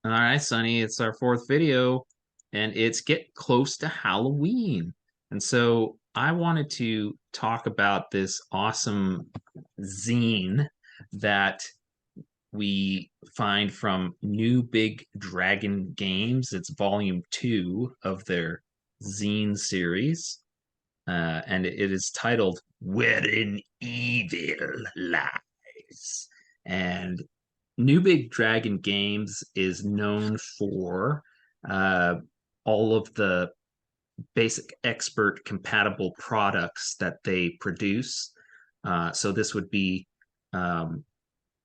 All right, Sonny, it's our fourth video, and it's get close to Halloween. And so I wanted to talk about this awesome zine that we find from New Big Dragon Games. It's volume 2 of their zine series, and it is titled Wherein Evil Lies. And New Big Dragon Games is known for uh, all of the basic expert compatible products that they produce. So this would be um,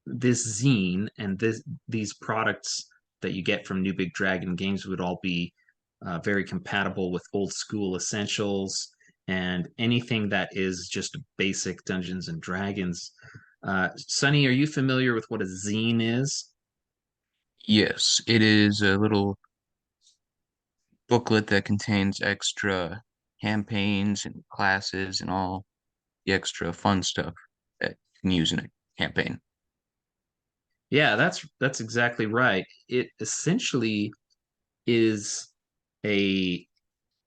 this zine and these products that you get from New Big Dragon Games would all be very compatible with old school essentials and anything that is just basic Dungeons and Dragons. Sonny, are you familiar with what a zine is? Yes, it is a little booklet that contains extra campaigns and classes and all the extra fun stuff that you can use in a campaign. Yeah, that's exactly right. It essentially is a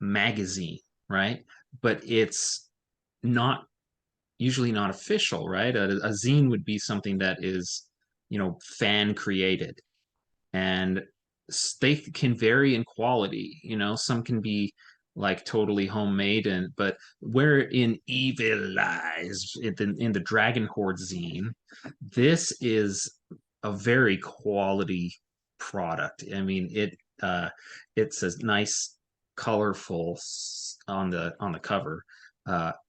magazine, right? But it's not usually not official, right? A zine would be something that is, fan created, and they can vary in quality. Some can be like totally homemade, and but Wherein Evil Lies in the Dragon Horde zine, this is a very quality product. I mean, it's a nice, colorful on the cover,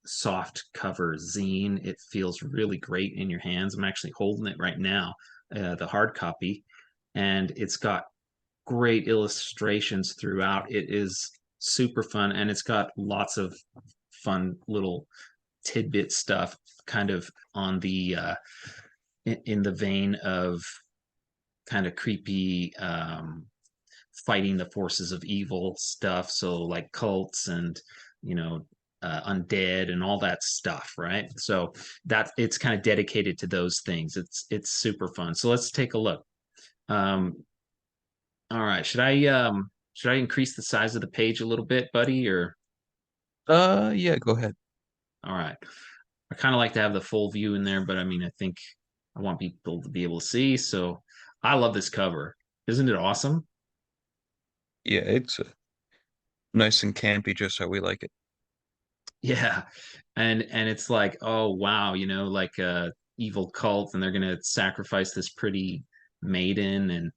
soft cover zine. It feels really great in your hands. I'm actually holding it right now, the hard copy, and it's got great illustrations throughout. It is super fun, and it's got lots of fun little tidbit stuff, kind of on the in the vein of kind of creepy fighting the forces of evil stuff. So like cults and undead and all that stuff, right? So that it's kind of dedicated to those things. It's super fun. So let's take a look. Um, all right, should I increase the size of the page a little bit, buddy? Or Yeah, go ahead. all right, I kind of like to have the full view in there, but I mean, I think I want people to be able to see. So I love this cover. Isn't it awesome? Yeah, it's nice and campy, just how we like it. Yeah. And it's like, oh wow, like a evil cult, and they're gonna sacrifice this pretty maiden, and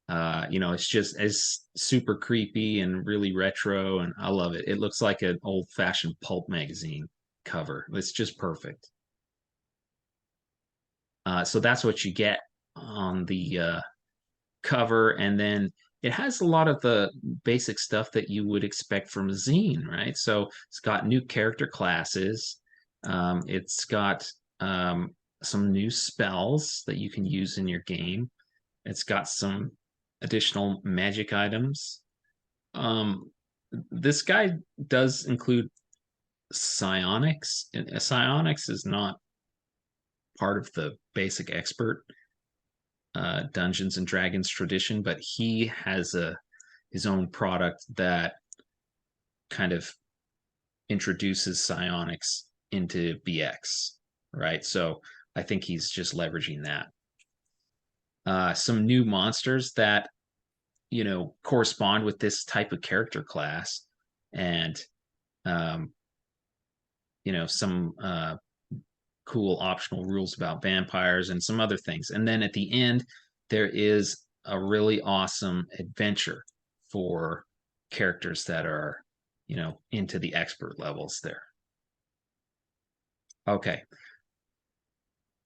it's super creepy and really retro, and I love it. It looks like an old-fashioned pulp magazine cover. It's just perfect. So that's what you get on the cover, and then it has a lot of the basic stuff that you would expect from a zine, right? So it's got new character classes. It's got some new spells that you can use in your game. It's got some additional magic items. Um, this guy does include psionics, and psionics is not part of the basic expert Dungeons and Dragons tradition, but he has a his own product that kind of introduces psionics into BX, right? So I think he's just leveraging that. Some new monsters that correspond with this type of character class, and um, some cool optional rules about vampires and some other things. And then at the end, there is a really awesome adventure for characters that are, into the expert levels there. Okay.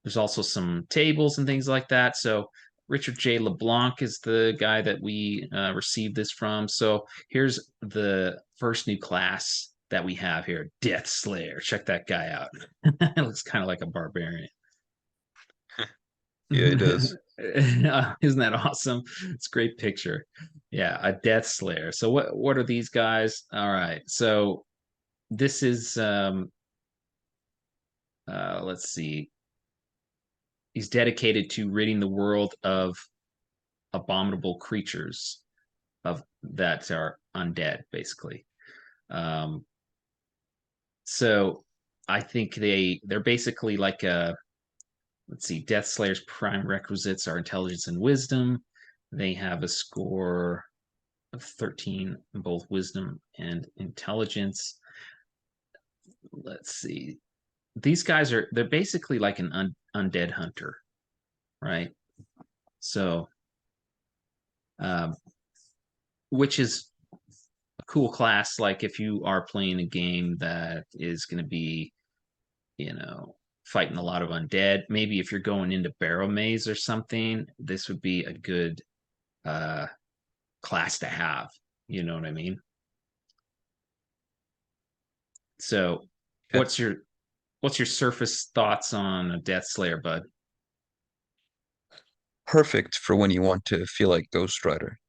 There's also some tables and things like that. So Richard J. LeBlanc is the guy that we received this from. So here's the first new class that we have here, Death Slayer. Check that guy out. It looks kind of like a barbarian. Yeah, it does. Isn't that awesome? It's a great picture. Yeah, a death slayer. So what are these guys? All right. So this is let's see. He's dedicated to ridding the world of abominable creatures of that are undead, basically. Um, so I think they're basically like a, let's see, Death Slayer's prime requisites are intelligence and wisdom. They have a score of 13 in both wisdom and intelligence. Let's see. These guys they're basically like an undead hunter, right? So, um, which is a cool class. Like if you are playing a game that is going to be, you know, fighting a lot of undead, maybe if you're going into Barrow Maze or something, this would be a good uh, class to have. You know what I mean? So, Yeah, what's your what's your surface thoughts on a Death Slayer, bud? perfect for when you want to feel like Ghost Rider.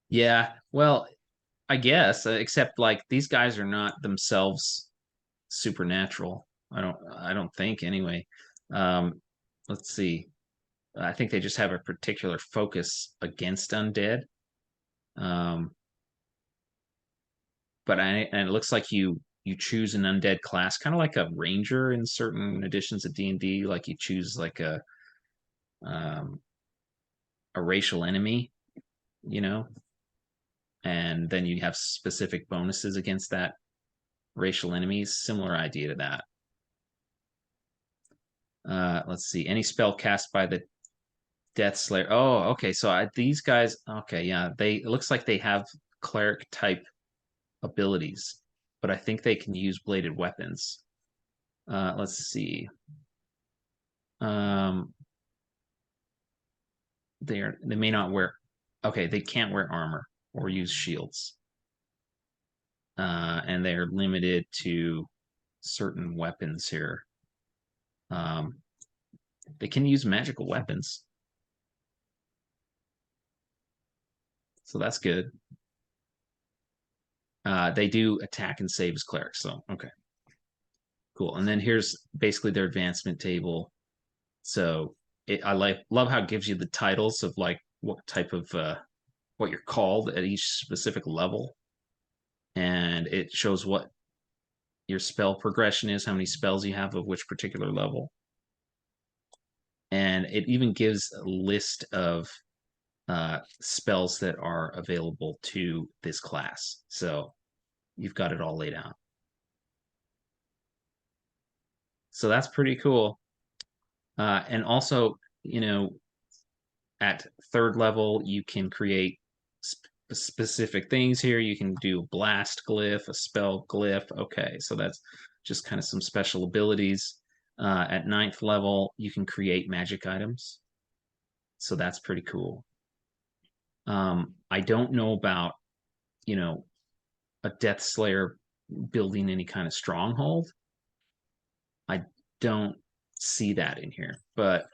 Yeah, well, I guess, except like these guys are not themselves supernatural. I don't think anyway. Um, let's see. I think they just have a particular focus against undead. Um, and it looks like you choose an undead class, kind of like a ranger in certain editions of D&D. Like you choose like um, a racial enemy, you know, and then you have specific bonuses against that racial enemies. Similar idea to that. Let's see. Any spell cast by the Death Slayer. Oh, okay. So these guys. Okay, yeah. It looks like they have cleric type abilities, but I think they can use bladed weapons. Let's see. Um, they may not wear. Okay, they can't wear armor or use shields, and they're limited to certain weapons here. Um, they can use magical weapons, so that's good. They do attack and save as clerics, so okay, cool. And then here's basically their advancement table. So I love how it gives you the titles of like what type of what you're called at each specific level, and it shows what your spell progression is, how many spells you have of which particular level, and it even gives a list of spells that are available to this class. So you've got it all laid out. So that's pretty cool. And also, you know, at third level, you can create specific things here. You can do a blast glyph, a spell glyph. Okay, so that's just kind of some special abilities. At ninth level, you can create magic items. So that's pretty cool. I don't know about, you know, a Death Slayer building any kind of stronghold. I don't see that in here, but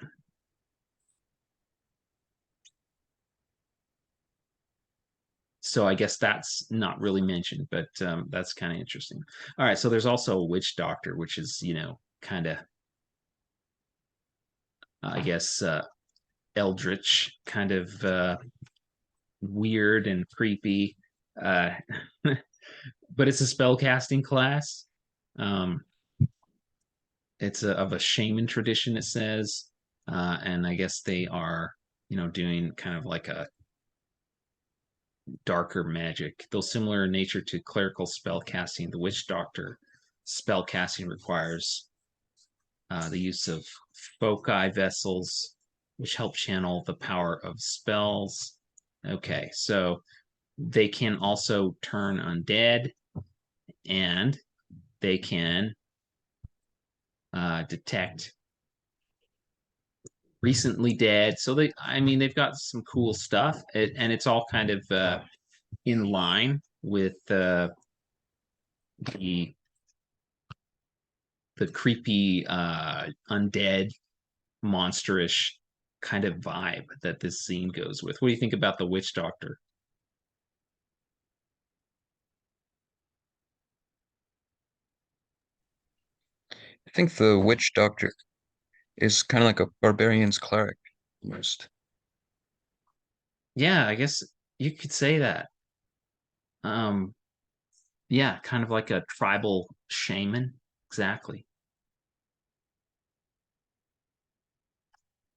so I guess that's not really mentioned, but that's kind of interesting. All right, so there's also a witch doctor, which is kind of I guess eldritch, kind of weird and creepy, uh, but it's a spell casting class. Um, it's of a shaman tradition, it says, and I guess they are doing kind of like a darker magic, though similar in nature to clerical spell casting. The witch doctor spell casting requires the use of foci vessels, which help channel the power of spells. Okay, so they can also turn undead, and they can detect recently dead. So I mean, they've got some cool stuff, and it's all kind of in line with the the creepy undead monsterish kind of vibe that this scene goes with. What do you think about the witch doctor? I think the witch doctor is kind of like a barbarian's cleric. Almost. Yeah, I guess you could say that. Um, yeah, kind of like a tribal shaman. Exactly.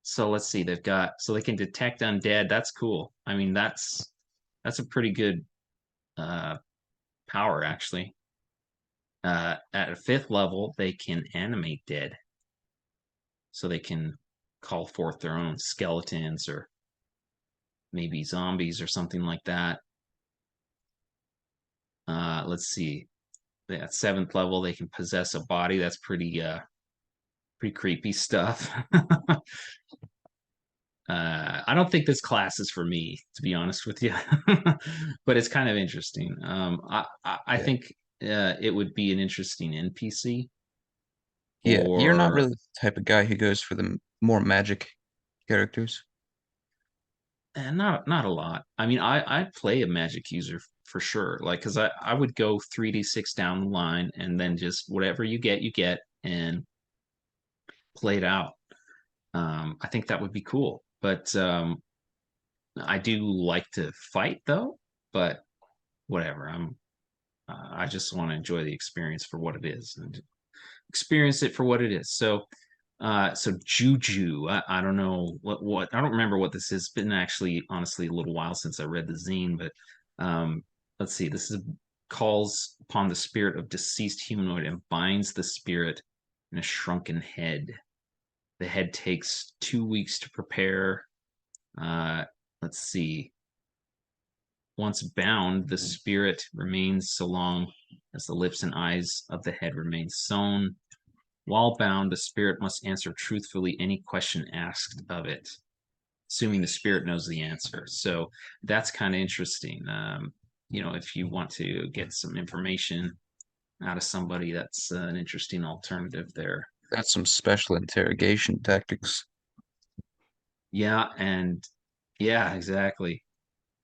So let's see, they've got so they can detect undead. That's cool. I mean, that's a pretty good uh power actually. At a fifth level, they can animate dead. So they can call forth their own skeletons or maybe zombies or something like that. Let's see. At seventh level, they can possess a body. That's pretty creepy stuff. I don't think this class is for me, to be honest with you, but it's kind of interesting. I Yeah. think it would be an interesting NPC, Yeah, you're not or really the type of guy who goes for the more magic characters. not a lot. I mean, I play a magic user for sure, like because I would go 3d6 down the line and then just whatever you get, and play it out. I think that would be cool, but I do like to fight though. But whatever, I just want to enjoy the experience for what it is and experience it for what it is. So Juju, I don't know what I don't remember what this is. It's been actually honestly a little while since I read the zine, but um, let's see. This is calls upon the spirit of deceased humanoid and binds the spirit in a shrunken head. The head takes 2 weeks to prepare. Uh, let's see. Once bound, the spirit remains so long as the lips and eyes of the head remain sewn. While bound, the spirit must answer truthfully any question asked of it, assuming the spirit knows the answer. So that's kind of interesting. If you want to get some information out of somebody, that's an interesting alternative there. That's some special interrogation tactics. Yeah, and yeah, exactly.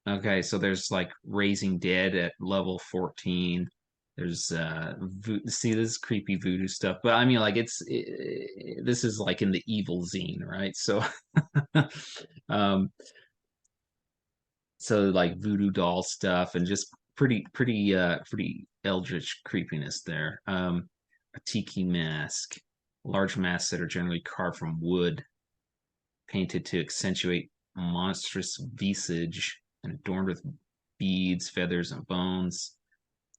Okay, so there's like Raising Dead at level 14. There's see this is creepy voodoo stuff, but I mean like this is like in the evil zine, right? So um so like voodoo doll stuff and just pretty eldritch creepiness there. A tiki mask, large masks that are generally carved from wood, painted to accentuate monstrous visage and adorned with beads, feathers, and bones.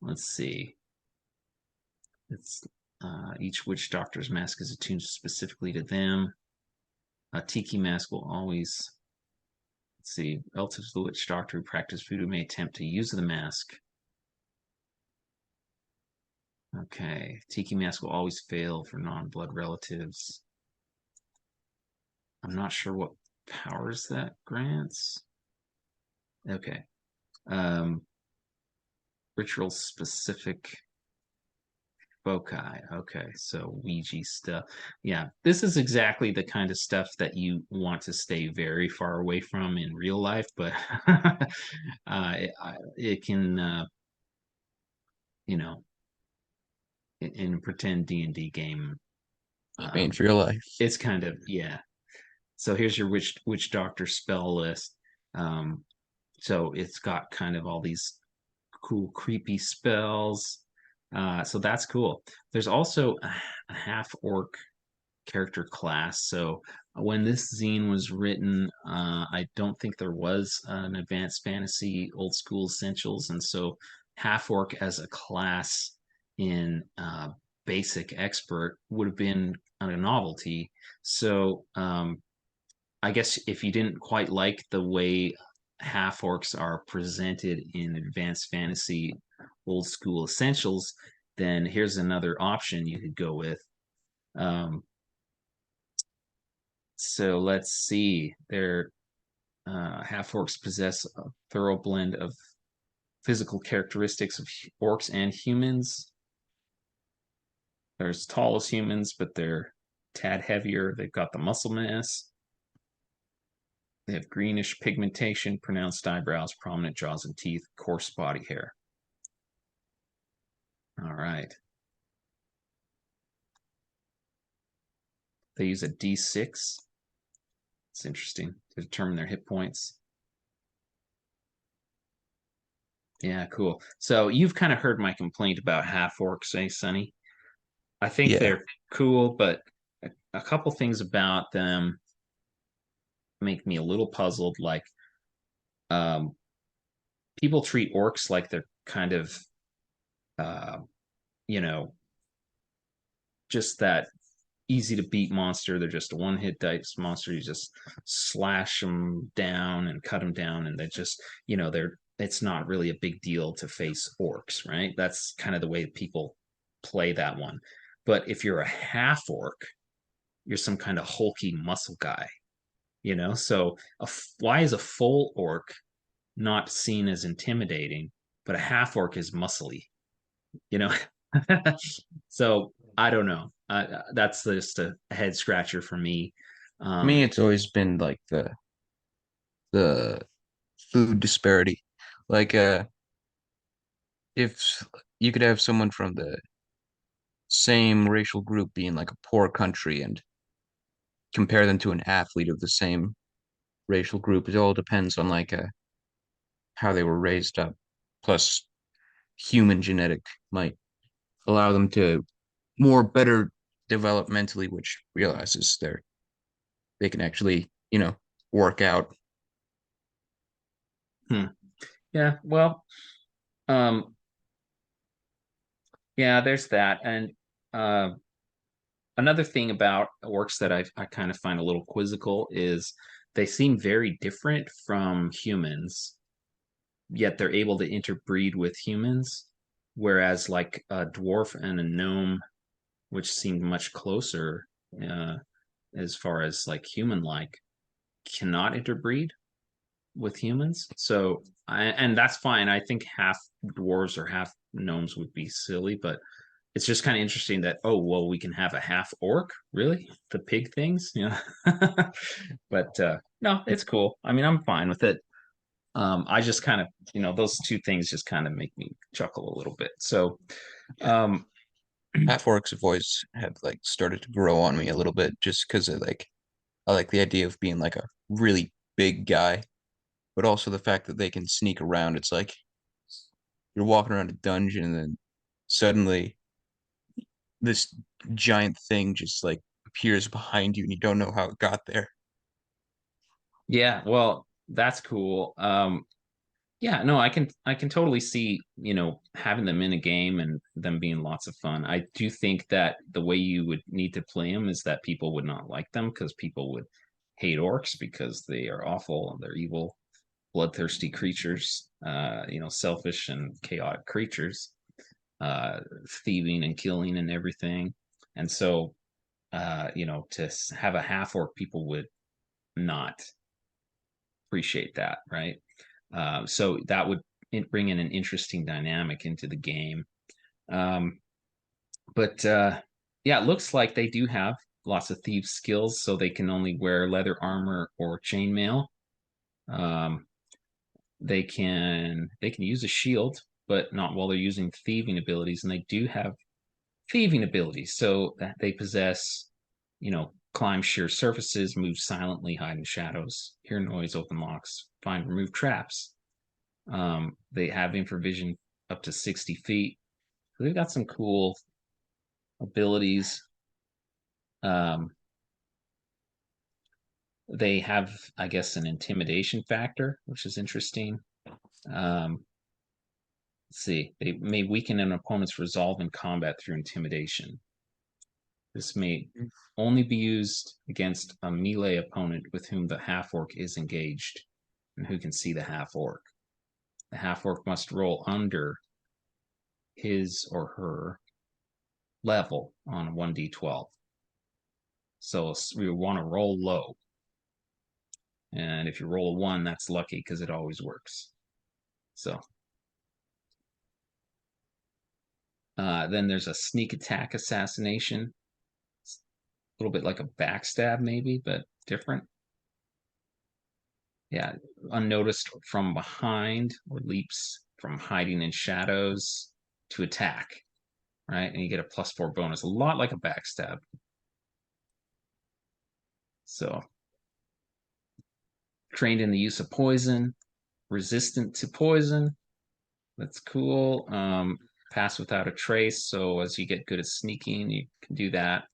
Let's see. It's each witch doctor's mask is attuned specifically to them. A tiki mask will always, let's see, relative to the witch doctor who practice voodoo may attempt to use the mask. Okay, tiki mask will always fail for non-blood relatives. I'm not sure what powers that grants. Okay. Um, Ritual specific foci. Okay, so Ouija stuff. Yeah, this is exactly the kind of stuff that you want to stay very far away from in real life, but it can, you know, in a pretend D&D game, I mean, um, for your life. it's kind of yeah. So here's your witch doctor spell list. Um, so it's got kind of all these cool creepy spells. So that's cool. There's also a half orc character class. So when this zine was written, I don't think there was an advanced fantasy old school essentials, and so half orc as a class in basic expert would have been a novelty. So I guess if you didn't quite like the way half orcs are presented in advanced fantasy old school essentials, then here's another option you could go with. Um, so let's see. Their half orcs possess a thorough blend of physical characteristics of orcs and humans. They're as tall as humans, but they're tad heavier. They've got the muscle mass. They have greenish pigmentation, pronounced eyebrows, prominent jaws and teeth, coarse body hair. All right. They use a D6 It's interesting to determine their hit points. Yeah, cool. So you've kind of heard my complaint about half orcs, eh, Sonny? I think Yeah. they're cool, but a couple things about them make me a little puzzled. Like, um, people treat orcs like they're kind of, uh, you know, just that easy to beat monster. They're just a one hit dice monster. You just slash them down and cut them down, and they just, they're it's not really a big deal to face orcs, right? That's kind of the way people play that one. But if you're a half orc, you're some kind of hulky muscle guy, So why is a full orc not seen as intimidating, but a half orc is muscly, you know? So I don't know. That's just a head scratcher for me. I Um, mean, it's always been like the food disparity. Like if you could have someone from the same racial group be in like a poor country and compare them to an athlete of the same racial group, it all depends on like how they were raised up. Plus, human genetic might allow them to more better developmentally, which realizes they can actually, work out. hmm. Yeah, well, um, yeah, there's that. And uh, another thing about orcs that I kind of find a little quizzical is they seem very different from humans, yet they're able to interbreed with humans. Whereas, like a dwarf and a gnome, which seemed much closer, uh, as far as like human like, cannot interbreed with humans. So, and that's fine. I think half dwarves or half gnomes would be silly, but it's just kind of interesting that, oh well, we can have a half orc, really, the pig things, But no, it's cool. I mean, I'm fine with it. I just kind of, those two things just kind of make me chuckle a little bit. So, Yeah. um, Half orcs have always have like started to grow on me a little bit just because I like the idea of being like a really big guy, but also the fact that they can sneak around. It's like you're walking around a dungeon and then suddenly this giant thing just like appears behind you and you don't know how it got there. yeah, well, that's cool. Yeah, no, I can totally see, having them in a game and them being lots of fun. I do think that the way you would need to play them is that people would not like them because people would hate orcs because they are awful and they're evil, bloodthirsty creatures, selfish and chaotic creatures, uh, thieving and killing and everything. And so, to have a half orc, people would not appreciate that, right? So that would bring in an interesting dynamic into the game. Um, but yeah, it looks like they do have lots of thieves skills, so they can only wear leather armor or chainmail. Um, they can use a shield, but not while they're using thieving abilities, and they do have thieving abilities, so that they possess, climb sheer surfaces, move silently, hide in shadows, hear noise, open locks, find, remove traps. They have infravision up to 60 feet. So they've got some cool abilities. Um, they have, I guess, an intimidation factor, which is interesting. Um, let's see. They may weaken an opponent's resolve in combat through intimidation. This may only be used against a melee opponent with whom the half orc is engaged and who can see the half orc. The half orc must roll under his or her level on 1d12. So we want to roll low. And if you roll a one, that's lucky because it always works. So then there's a sneak attack assassination. It's a little bit like a backstab, maybe, but different. Yeah, unnoticed from behind or leaps from hiding in shadows to attack, right? And you get a +4 bonus, a lot like a backstab. So Trained in the use of poison, resistant to poison. That's cool. Pass without a trace. So as you get good at sneaking, you can do that.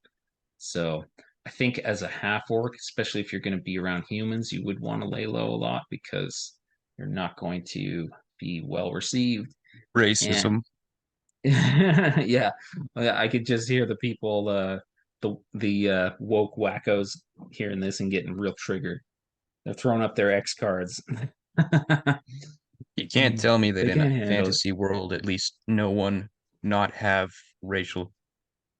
So I think as a half orc, especially if you're going to be around humans, you would want to lay low a lot because you're not going to be well received. And Racism. yeah, I could just hear the people, the woke wackos hearing this and getting real triggered. They're throwing up their X cards. You can't tell me that They in a can't handle it. fantasy world, at least no one not have racial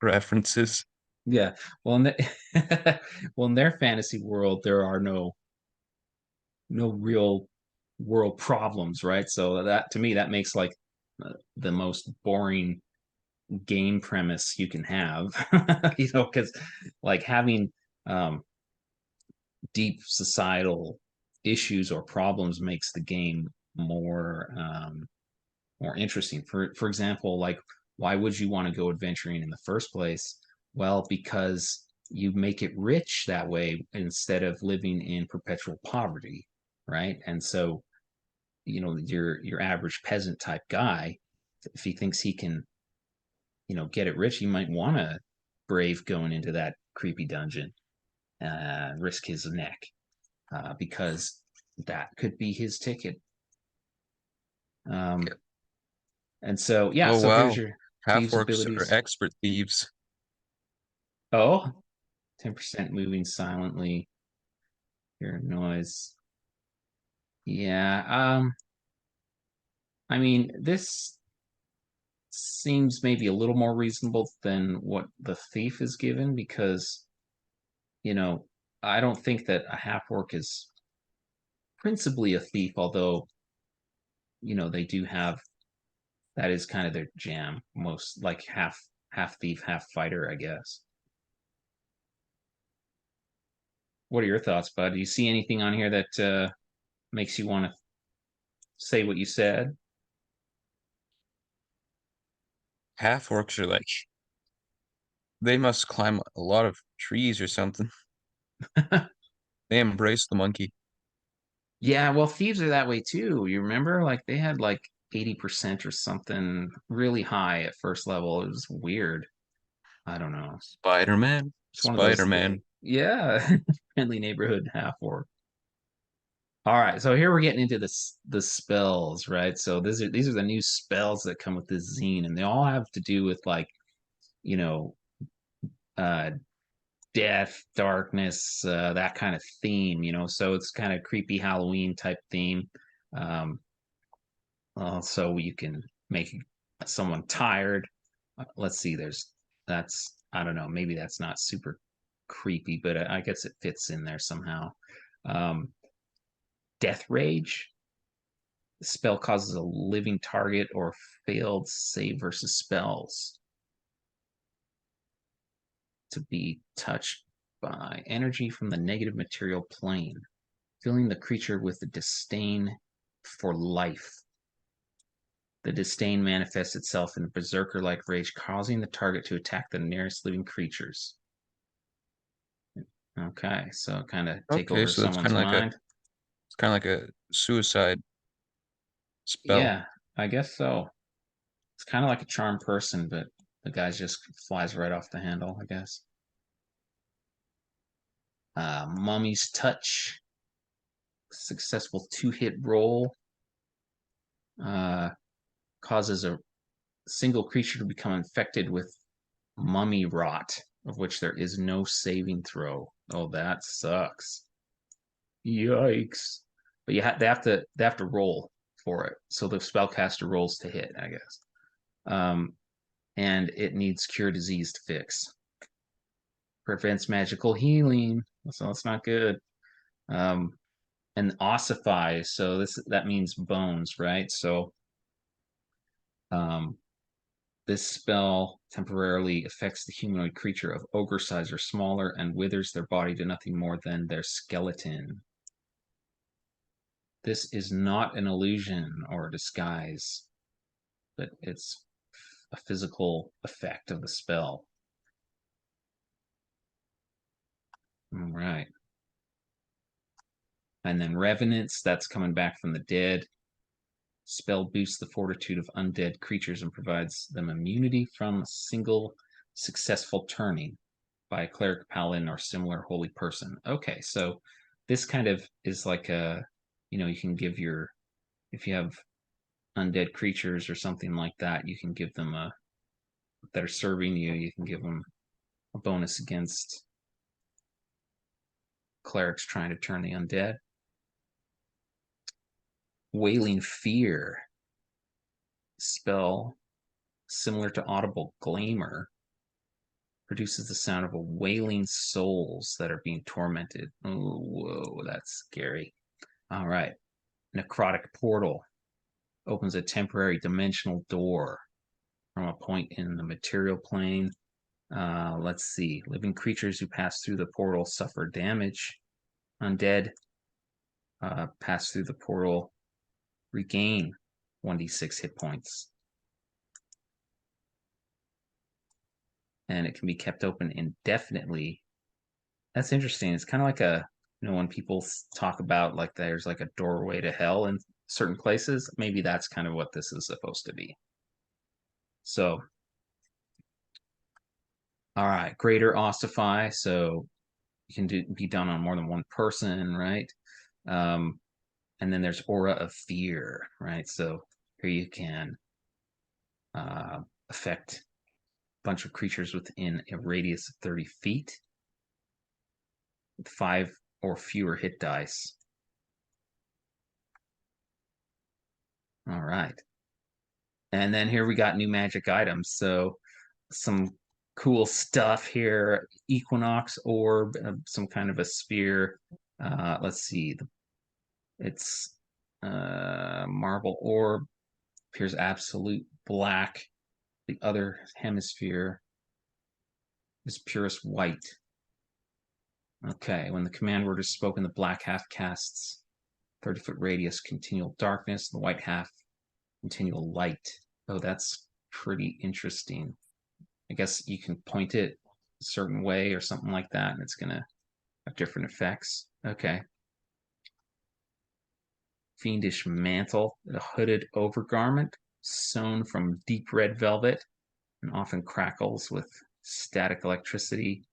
preferences. Yeah. Well, well, in their fantasy world, there are no real world problems, right? So that to me, that makes like the most boring game premise you can have, because like having um, deep societal issues or problems makes the game more interesting. For example, like why would you want to go adventuring in the first place? Well, because you make it rich that way instead of living in perpetual poverty, right? And so, your average peasant type guy, if he thinks he can, get it rich, he might want to brave going into that creepy dungeon, risk his neck, because that could be his ticket. Um, and so, yeah, Oh so here's wow, your half thieves' orcs are abilities. expert thieves. Oh, 10% moving silently, hear noise. Yeah, I mean, this seems maybe a little more reasonable than what the thief is given because, you know, I don't think that a half orc is principally a thief, although, they do have that is kind of their jam, most like half thief, half fighter, I guess. What are your thoughts, bud? Do you see anything on here that makes you want to say what you said? Half orcs are like they must climb a lot of trees or something. They embrace the monkey. Yeah, well, thieves are that way too. You remember, like they had like 80% or something really high at first level. It was weird. I don't know. Spider-Man, It's one of those, Spider-Man. yeah, friendly neighborhood half orc. All right, so here we're getting into the spells, right? So these are the new spells that come with this zine, and they all have to do with like, you know, uh death, darkness, that kind of theme, so it's kind of creepy Halloween type theme. Um, so you can make someone tired. Let's see, that's, I don't know, maybe that's not super creepy, but I guess it fits in there somehow. Um, Death Rage. The spell causes a living target or failed save versus spells to be touched by energy from the negative material plane, filling the creature with a disdain for life. The disdain manifests itself in a berserker like rage, causing the target to attack the nearest living creatures. Okay, so kind of take Okay, over so that's someone's mind. kind of like a suicide spell. Yeah, I guess so. It's kind of like a charm person, but the guy just flies right off the handle, I guess. Mummy's Touch, successful two-hit roll, uh, causes a single creature to become infected with mummy rot, of which there is no saving throw. Oh, that sucks. Yikes! But they have to roll for it. So the spellcaster rolls to hit, I guess. Um, and it needs cure disease to fix. Prevents magical healing, so that's not good. Um, and ossify, so that means bones, right? So um, this spell temporarily affects the humanoid creature of ogre size or smaller and withers their body to nothing more than their skeleton. This is not an illusion or a disguise, but it's a physical effect of the spell. All right. And then Revenants, that's coming back from the dead. Spell boosts the fortitude of undead creatures and provides them immunity from a single successful turning by a cleric, paladin, or similar holy person. Okay, so this kind of is like a, you can give your, if you have undead creatures or something like that, you can give them a, that are serving you, you can give them a bonus against clerics trying to turn the undead. Wailing Fear spell similar to Audible Glamour produces the sound of a wailing souls that are being tormented. Oh, whoa, that's scary. All right. Necrotic Portal opens a temporary dimensional door from a point in the material plane. Let's see. Living creatures who pass through the portal suffer damage. Undead pass through the portal regain 1d6 hit points. And it can be kept open indefinitely. That's interesting. It's kind of like a, when people talk about like there's like a doorway to hell in certain places, maybe that's kind of what this is supposed to be. So, all right, Greater Ossify. So you can be done on more than one person, right? And then there's Aura of Fear, right? So here you can affect a bunch of creatures within a radius of 30 feet with 5 or fewer hit dice. All right. And then here we got new magic items. So some cool stuff here. Equinox Orb, some kind of a spear. Let's see. It's Marble Orb. Appears absolute black. The other hemisphere is purest white. Okay, when the command word is spoken, the black half casts 30-foot radius continual darkness, the white half continual light. Oh, that's pretty interesting. I guess you can point it a certain way or something like that, and it's going to have different effects. Okay. Fiendish Mantle, a hooded overgarment sewn from deep red velvet and often crackles with static electricity,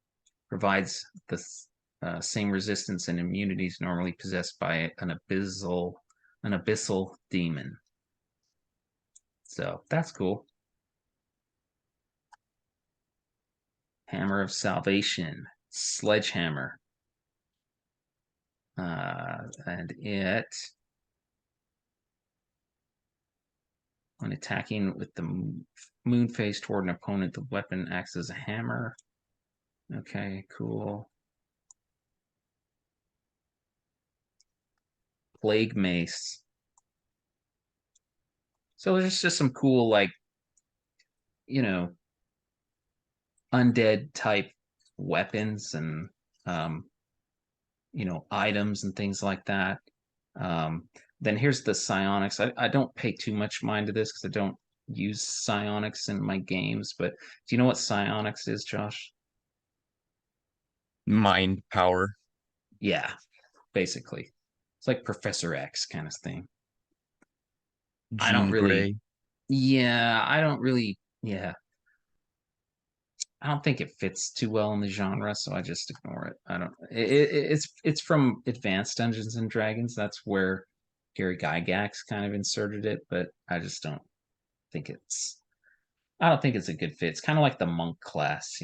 provides the same resistance and immunities normally possessed by an abyssal demon. So that's cool. Hammer of Salvation, Sledgehammer. And it, when attacking with the moon face toward an opponent, the weapon acts as a hammer. Okay, cool. Plague Mace. So there's just some cool, like, undead type weapons and items and things like that. Then here's the psionics. I don't pay too much mind to this because I don't use psionics in my games, but do you know what psionics is, Josh? Mind power. Yeah, basically. It's like Professor X kind of thing. I don't Jean really, Grey. yeah, I don't really, yeah, I don't think it fits too well in the genre, so I just ignore it. I don't. It's from Advanced Dungeons and Dragons. That's where Gary Gygax kind of inserted it, but I just don't think it's. I don't think it's a good fit. It's kind of like the monk class,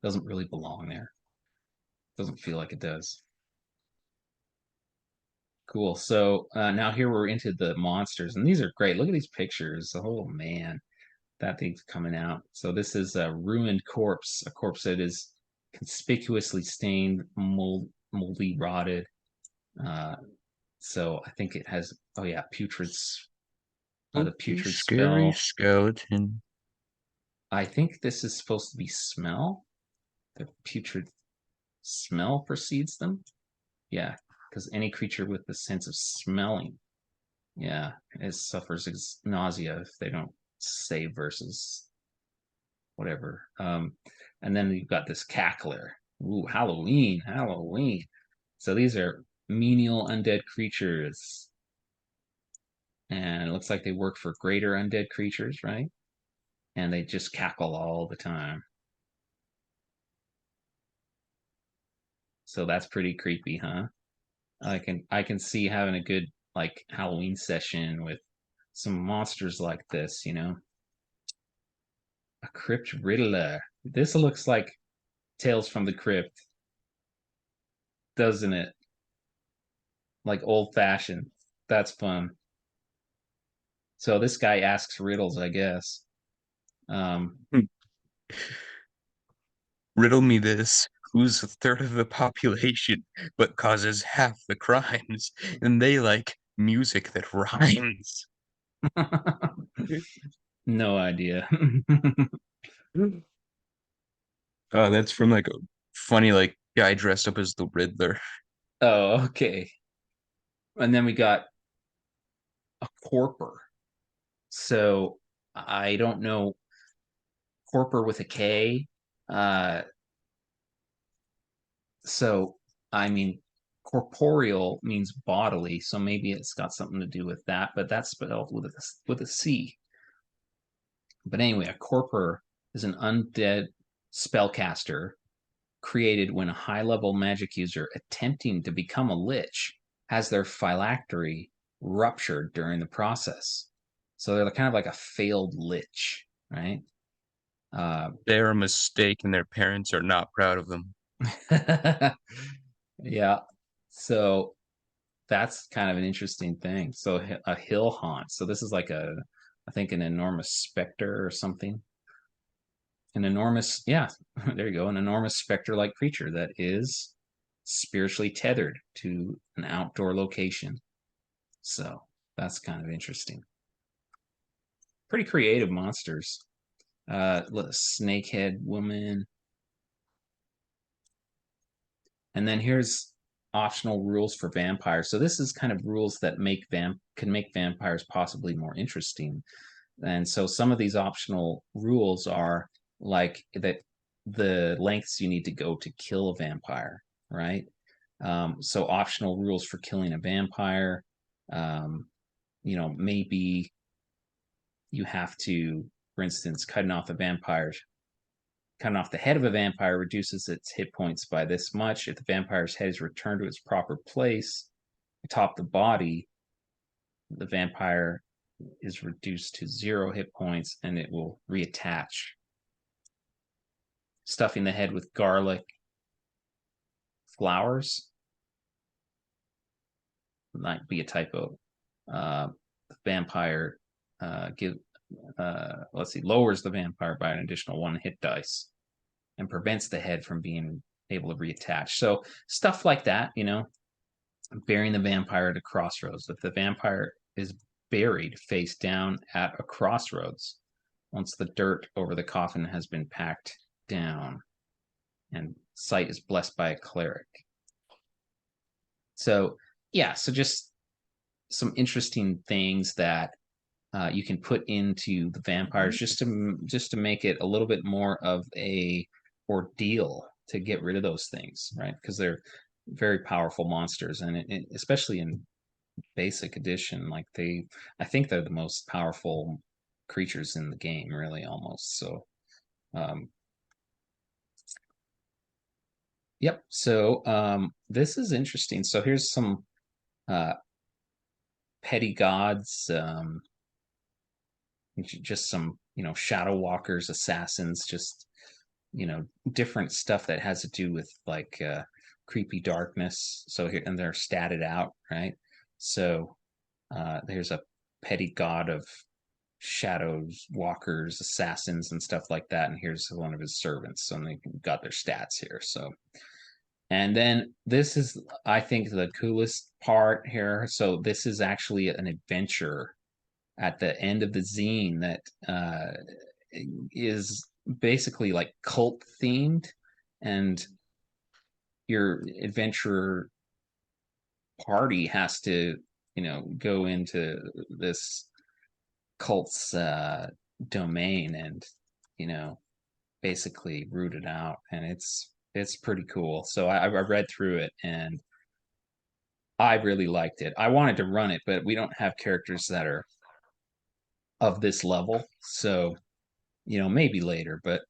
doesn't really belong there. Doesn't feel like it does. Cool. So now here we're into the monsters, and these are great. Look at these pictures. Oh man, that thing's coming out. So this is a ruined corpse, a corpse that is conspicuously stained, moldy, rotted. Uh, so I think it has. Oh yeah, the Spooky, putrid scary spell. skeleton. I think this is supposed to be smell. The putrid smell precedes them. Yeah, because any creature with the sense of smelling, yeah, it suffers nausea if they don't save versus whatever. And then you've got this cackler. Ooh, Halloween, Halloween. So these are menial undead creatures. And it looks like they work for greater undead creatures, right? And they just cackle all the time. So that's pretty creepy, huh? I can see having a good like Halloween session with some monsters like this, you know. A crypt riddler. This looks like Tales from the Crypt, doesn't it? Like old fashioned. That's fun. So this guy asks riddles, I guess. Um, Riddle me this. Who's a third of the population but causes half the crimes? And they like music that rhymes. no idea. That's from like a funny like guy dressed up as the Riddler. Oh, okay. And then we got a corper. So I don't know corper with a K. Uh, so I mean, corporeal means bodily, so maybe it's got something to do with that. But that's spelled with a C. But anyway, a corper is an undead spellcaster created when a high level magic user attempting to become a lich has their phylactery ruptured during the process. So they're kind of like a failed lich, right? Uh, They're a mistake and their parents are not proud of them. yeah. So that's kind of an interesting thing. So a hill haunt. So this is like I think an enormous specter or something. An enormous, yeah, there you go, an enormous specter-like creature that is spiritually tethered to an outdoor location. So that's kind of interesting. Pretty creative monsters. Snakehead woman, and then here's optional rules for vampires. So this is kind of rules that can make vampires possibly more interesting. And so some of these optional rules are like that the lengths you need to go to kill a vampire, right? So optional rules for killing a vampire. Um, maybe you have to, for instance, cutting off the head of a vampire reduces its hit points by this much. If the vampire's head is returned to its proper place atop the body, the vampire is reduced to 0 hit points and it will reattach. Stuffing the head with garlic flowers might be a typo. Uh, vampire give let's see, lowers the vampire by an additional 1 hit dice and prevents the head from being able to reattach. So stuff like that, burying the vampire at a crossroads. If the vampire is buried face down at a crossroads, once the dirt over the coffin has been packed down, and sight is blessed by a cleric. So yeah, so just some interesting things that you can put into the vampires just to make it a little bit more of a ordeal to get rid of those things, right? Because they're very powerful monsters, and especially in basic edition, I think they're the most powerful creatures in the game, really, almost. So, um, yep. So this is interesting. So here's some uh, petty gods, just some shadow walkers, assassins, just different stuff that has to do with like creepy darkness. So here and they're statted out, right? So there's a petty god of shadows, walkers, assassins, and stuff like that. And here's one of his servants. So they got their stats here. So and then this is, I think, the coolest part here. So this is actually an adventure at the end of the zine that is basically like cult themed, and your adventurer party has to, go into this cult's domain and, you know, basically root it out, and it's pretty cool. So I read through it, and I really liked it. I wanted to run it, but we don't have characters that are of this level. So, maybe later, but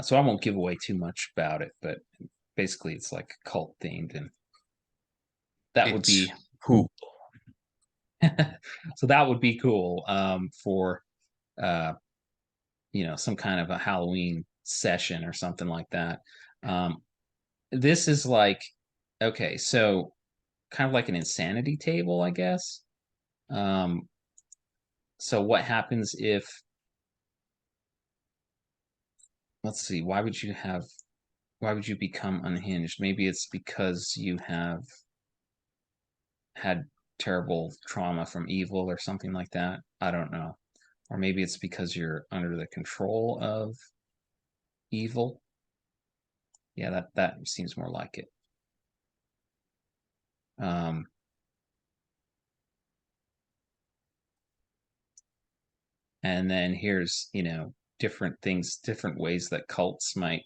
so I won't give away too much about it, but basically it's like cult themed, and that would It's be who? so that would be cool for uh, some kind of a Halloween session or something like that. Um, this is like okay, so kind of like an insanity table, I guess. Um, so what happens if let's see, why would you become unhinged? Maybe it's because you have had terrible trauma from evil or something like that. I don't know. Or maybe it's because you're under the control of evil. Yeah, that seems more like it. Um, and then here's, different things, different ways that cults might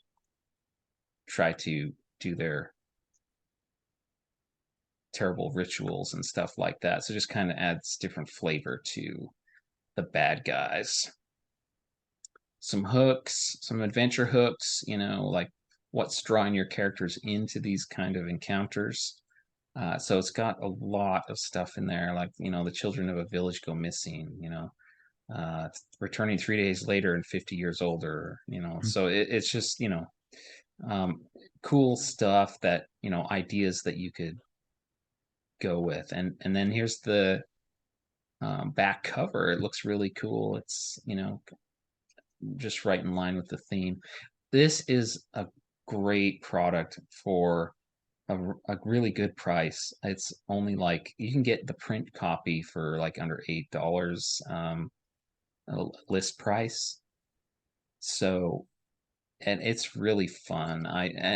try to do their terrible rituals and stuff like that. So just kind of adds different flavor to the bad guys. Some hooks, some adventure hooks, like what's drawing your characters into these kind of encounters. So it's got a lot of stuff in there, like, the children of a village go missing, returning 3 days later and 50 years older, so it's just, um, cool stuff that, ideas that you could go with. And then here's the back cover. It looks really cool. It's, just right in line with the theme. This is a great product for a really good price. It's only like you can get the print copy for like under $8, list price. So, and it's really fun.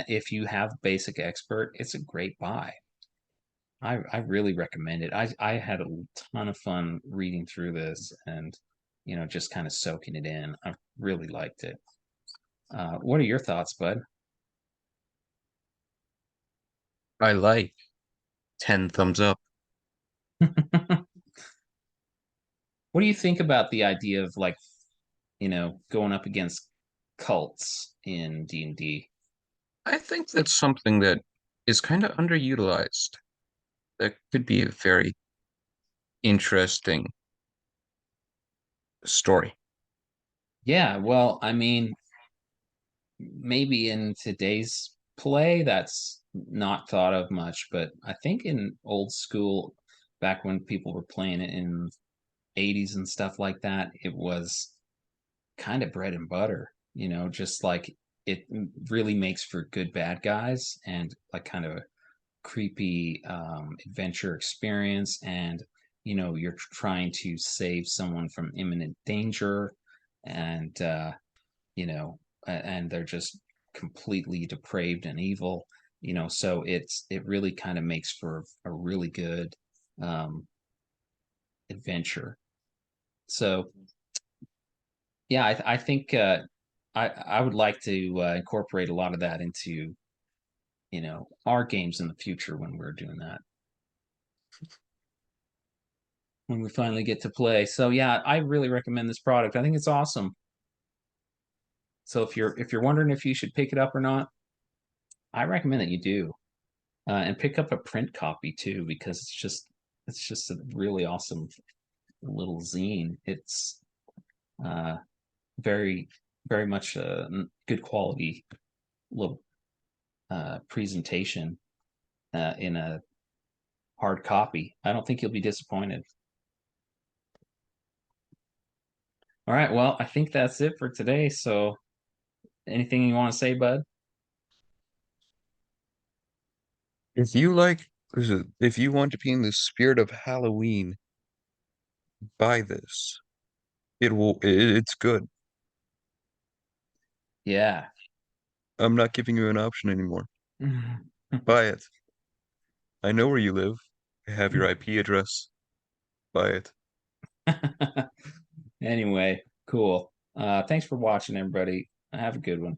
If you have Basic Expert, it's a great buy. I really recommend it. I had a ton of fun reading through this and just kind of soaking it in. I really liked it. What are your thoughts, bud? I like 10 thumbs up. What do you think about the idea of like, going up against cults in D&D? I think that's something that is kind of underutilized. That could be a very interesting story. Yeah, well, I mean, maybe in today's play that's not thought of much, but I think in old school, back when people were playing it in 80s and stuff like that, it was kind of bread and butter, just like it really makes for good bad guys and like kind of a creepy adventure experience. And you're trying to save someone from imminent danger, and and they're just completely depraved and evil, so it really kind of makes for a really good um adventure. So yeah, I think I would like to incorporate a lot of that into our games in the future when we're doing that, when we finally get to play. So yeah, I really recommend this product. I think it's awesome. So if you're wondering if you should pick it up or not, I recommend that you do, and pick up a print copy too, because it's just a really awesome little zine. It's uh, very very much a good quality little presentation in a hard copy. I don't think you'll be disappointed. All right, well, I think that's it for today. So, anything you want to say, bud? If you like, if you want to be in the spirit of Halloween, buy this. It's good. Yeah. I'm not giving you an option anymore. Buy it. I know where you live. I have your IP address. Buy it. Anyway, cool. Thanks for watching, everybody. Have a good one.